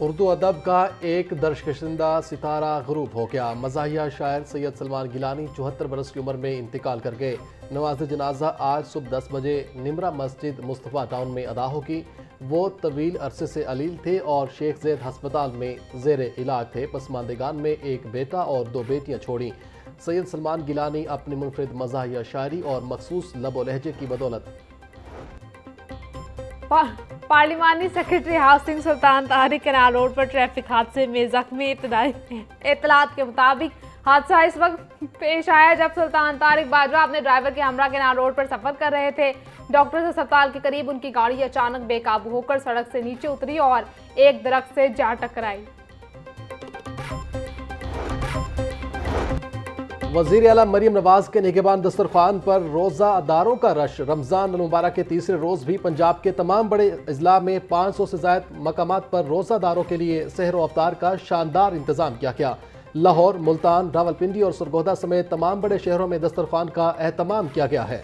उर्दू अदब का एक दर्शकशिंदा सितारा गरूब हो गया। मज़ाहिया शायर सैयद सलमान गिलानी 74 बरस की उम्र में इंतकाल कर गए। नमाज जनाजा आज सुबह 10 बजे निमरा मस्जिद मुस्तफ़ा टाउन में अदा होगी। वो तवील अरसे से अलील थे और शेख जैद हस्पताल में जेर इलाज थे। पसमानदेगान में एक बेटा और 2 बेटियां छोड़ी। सैयद सलमान गिलानी अपनी मुनफरिद मज़ाहिया शायरी और मखसूस लबो लहजे की बदौलत पार्लिमानी सेक्रेटरी हाउसिंग सुल्तान तारिक कैनाल रोड पर ट्रैफिक हादसे में जख्मी। इब्तदाई इत्तलात के मुताबिक हादसा इस वक्त पेश आया जब सुल्तान तारिक बाजवा अपने ड्राइवर के हमरा कैनाल रोड पर सफर कर रहे थे। डॉक्टर्स अस्पताल के करीब उनकी गाड़ी अचानक बेकाबू होकर सड़क से नीचे उतरी और एक दरख्त से जा टकराई। वज़ीर आला मरीम नवाज के निगहबान दस्तरखान पर रोज़ादारों का रश। रमज़ान मुबारक के तीसरे रोज़ भी पंजाब के तमाम बड़े अजला में 500 से ज़ायद मकामात पर रोज़ादारों के लिए सहर व अफ्तार का शानदार इंतज़ाम किया गया। लाहौर, मुल्तान, रावलपिंडी और सरगोदा समेत तमाम बड़े शहरों में दस्तरखान का एहतमाम किया गया है।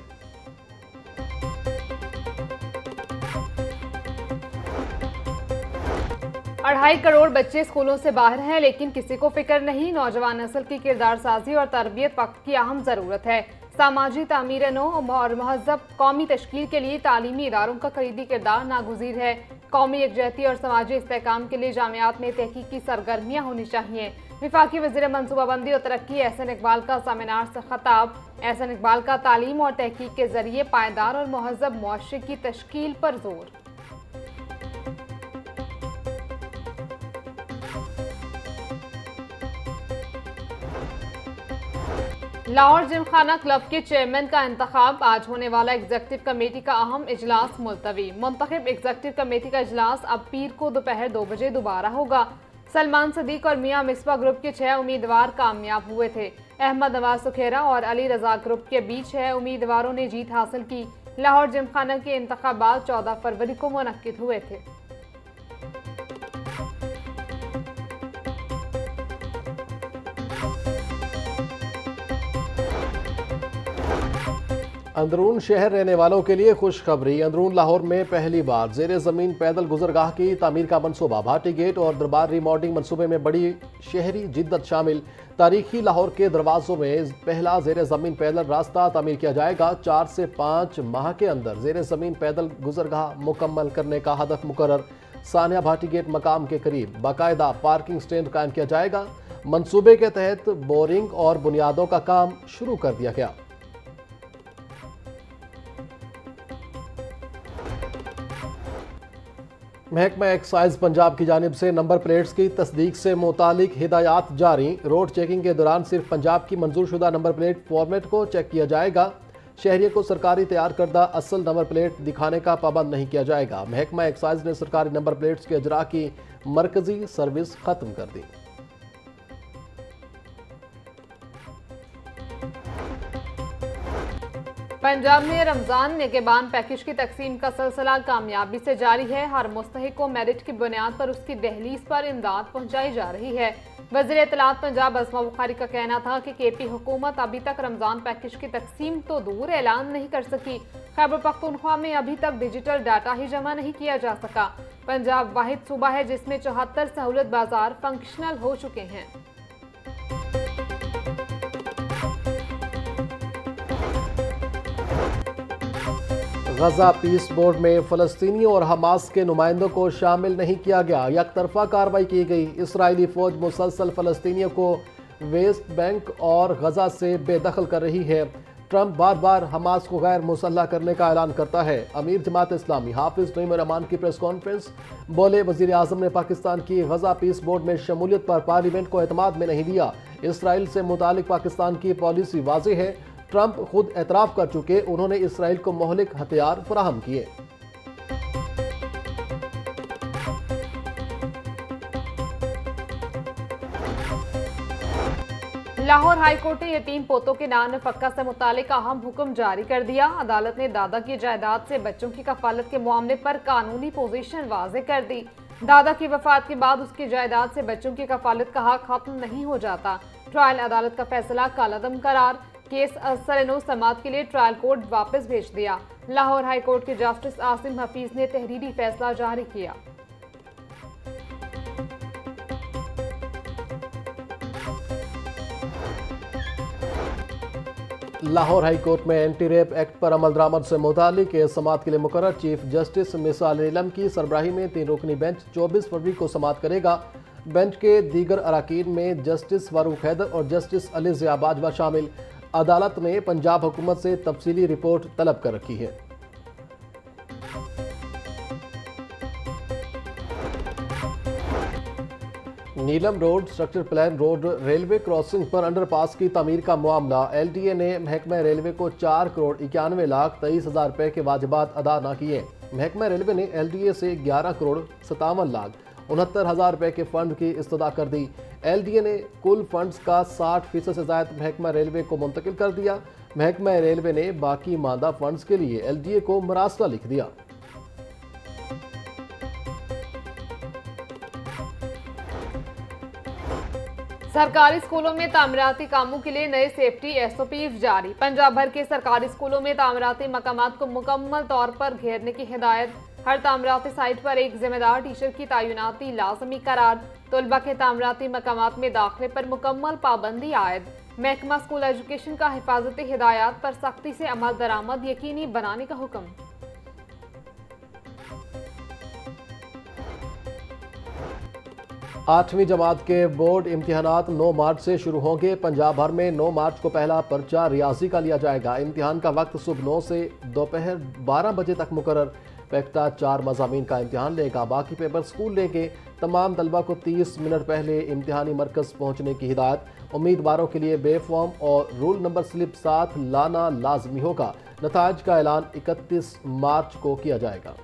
2.5 करोड़ बच्चे स्कूलों से बाहर हैं, लेकिन किसी को फिक्र नहीं। नौजवान नस्ल की किरदार साजी और तरबियत वक्त की अहम ज़रूरत है। सामाजी तामीर नो और महज़ब कौमी तश्कील के लिए तालीमी इदारों का कलीदी किरदार नागुज़ीर है। कौमी यकजहती और समाजी इस्तेहकाम के लिए जामियात में तहकीकी सरगर्मियाँ होनी चाहिए। वफाकी वज़ीर मनसूबाबंदी और तरक्की एहसन इकबाल का सेमिनार से खिताब। एहसन इकबाल का तालीम और तहकीक के जरिए पायदार और महज़ब मुआशरे की तश्कील पर जोर। लाहौर जिमखाना क्लब के चेयरमैन का इंतखाब। आज होने वाला एग्जीक्यूटिव कमेटी का अहम इजलास मुलतवी। मुंतखब एग्जीक्यूटिव कमेटी का इजलास अब पीर को दोपहर 2 बजे दोबारा होगा। सलमान सदीक और मियां मिसबा ग्रुप के 6 उम्मीदवार कामयाब हुए थे। अहमद नवाज सुखेरा और अली रजा ग्रुप के बीच 6 उम्मीदवारों ने जीत हासिल की। लाहौर जिमखाना के इंतखाबात 14 फरवरी को मुनक्किद हुए थे। अंदरून शहर रहने वालों के लिए खुशखबरी। अंदरून लाहौर में पहली बार जेर ज़मीन पैदल गुजरगाह की तामीर का मनसूबा। भाटी गेट और दरबार रीमॉडलिंग मनसूबे में बड़ी शहरी जिद्दत शामिल। तारीखी लाहौर के दरवाजों में पहला जेर ज़मीन पैदल रास्ता तामीर किया जाएगा। 4 से 5 माह के अंदर जेर ज़मीन पैदल गुजरगाह मुकम्मल करने का हदफ मुकर्रर। सानिया भाटी गेट मकाम के करीब बाकायदा पार्किंग स्टैंड कायम किया जाएगा। मनसूबे के तहत बोरिंग और बुनियादों का काम शुरू कर दिया गया। महकमा एक्साइज पंजाब की जानिब से नंबर प्लेट्स की तस्दीक से मुतालिक हिदायत जारी। रोड चेकिंग के दौरान सिर्फ पंजाब की मंजूर शुदा नंबर प्लेट फॉर्मेट को चेक किया जाएगा। शहरियों को सरकारी तैयार करदा असल नंबर प्लेट दिखाने का पाबंद नहीं किया जाएगा। महकमा एक्साइज ने सरकारी नंबर प्लेट्स के अजरा की मरकजी सर्विस खत्म कर दी। पंजाब में रमजान निगहबान पैकेज की तकसीम का सिलसिला कामयाबी से जारी है। हर मुस्तहिक को मेरिट की बुनियाद पर उसकी दहलीज पर इमदाद पहुंचाई जा रही है। वज़ीर इत्तलात पंजाब अस्मा बुखारी का कहना था कि केपी हुकूमत अभी तक रमजान पैकेज की तकसीम तो दूर ऐलान नहीं कर सकी। खैबर पख्तूनख्वा में अभी तक डिजिटल डाटा ही जमा नहीं किया जा सका। पंजाब वाहिद सूबा है जिसमें 74 सहूलत बाजार फंक्शनल हो चुके हैं। गजा पीस बोर्ड में फ़लस्तीनियों और हमास के नुमाइंदों को शामिल नहीं किया गया। यकतरफा कार्रवाई की गई। इसराइली फ़ौज मुसलसल फ़लस्तीनियों को वेस्ट बैंक और गजा से बेदखल कर रही है। ट्रंप बार बार हमास को गैर मुसल्लह करने का ऐलान करता है। अमीर जमात इस्लामी हाफिज नईम रहमान की प्रेस कॉन्फ्रेंस। बोले, वज़ीर आज़म ने पाकिस्तान की गजा पीस बोर्ड में शमूलियत पर पार्लियामेंट को एतमाद में नहीं लिया। इसराइल से मुतालिक पाकिस्तान की पॉलिसी वाज़ेह है। ट्रंप खुद एतराफ़ कर चुके, उन्होंने इसराइल को मोहलिक हथियार फराहम किए। लाहौर हाईकोर्ट ने यतीम पोतों के नान फक्का से मुतालिक अहम हुक्म जारी कर दिया। अदालत ने दादा की जायदाद से बच्चों की कफालत के मामले पर कानूनी पोजीशन वाज़ेह कर दी। दादा की वफात के बाद उसकी जायदाद से बच्चों की कफालत का हक खत्म नहीं हो जाता। ट्रायल अदालत का फैसला कालअदम करार। केस सरेनो समात के लिए ट्रायल कोर्ट वापस भेज दिया। लाहौर हाई कोर्ट के जस्टिस आसिम हफीज ने तहरीरी फैसला जारी किया। लाहौर हाई कोर्ट में एंटी रेप एक्ट पर अमल दरामद से मुतालिक केस समाअत के लिए मुकर्रर चीफ जस्टिस मिसाल नीलम की सरबराही में 3 रुकनी बेंच 24 फरवरी को समाअत करेगा। बेंच के दीगर अराकीन में जस्टिस फारूक हैदर और जस्टिस अली ज़िया बाजवा शामिल। अदालत ने पंजाब हुकूमत से तफसीली रिपोर्ट तलब कर रखी है। Neelam road structure plan road railway crossing पर अंडरपास की तमीर का मामला। LTA ने महकमा रेलवे को 4,91,23,000 रुपए के वाजिबात अदा न किए। महकमा रेलवे ने LTA से 11,57,69,000 रुपए के फंड की इस्तदा कर दी। LTA ने कुल फंड्स का 60% से ज्यादा महकमा रेलवे को मुंतकिल कर दिया। महकमा रेलवे ने बाकी मांदा फंड्स के लिए LTA को मरासला लिख दिया। सरकारी स्कूलों में तामीराती कामों के लिए नए सेफ्टी SOPs जारी। पंजाब भर के सरकारी स्कूलों में तामीराती मकामात को मुकम्मल तौर पर घेरने की हिदायत। हर तामीराती साइट पर एक जिम्मेदार टीचर की तैनाती लाजमी करार। तलबा के तामीराती मकामात में दाखिले पर मुकम्मल पाबंदी आयद। महकमा स्कूल एजुकेशन का हिफाजती हिदायत पर सख्ती से अमल दरामद यकीनी बनाने का हुक्म। 8वीं जमात के बोर्ड इम्तिहानात 9 मार्च से शुरू होंगे। पंजाब भर में 9 मार्च को पहला पर्चा रियाजी का लिया जाएगा। इम्तिहान का वक्त सुबह 9 से दोपहर 12 बजे तक मुकर्रर। पैक्टा 4 मज़ामीन का इम्तिहान लेगा। बाकी पेपर स्कूल लेंगे। तमाम तलबा को 30 मिनट पहले इम्तिहानी मरकज़ पहुँचने की हिदायत। उम्मीदवारों के लिए बे फॉर्म और रूल नंबर स्लिप साथ लाना लाजमी होगा। नताइज का ऐलान 31 मार्च को किया जाएगा।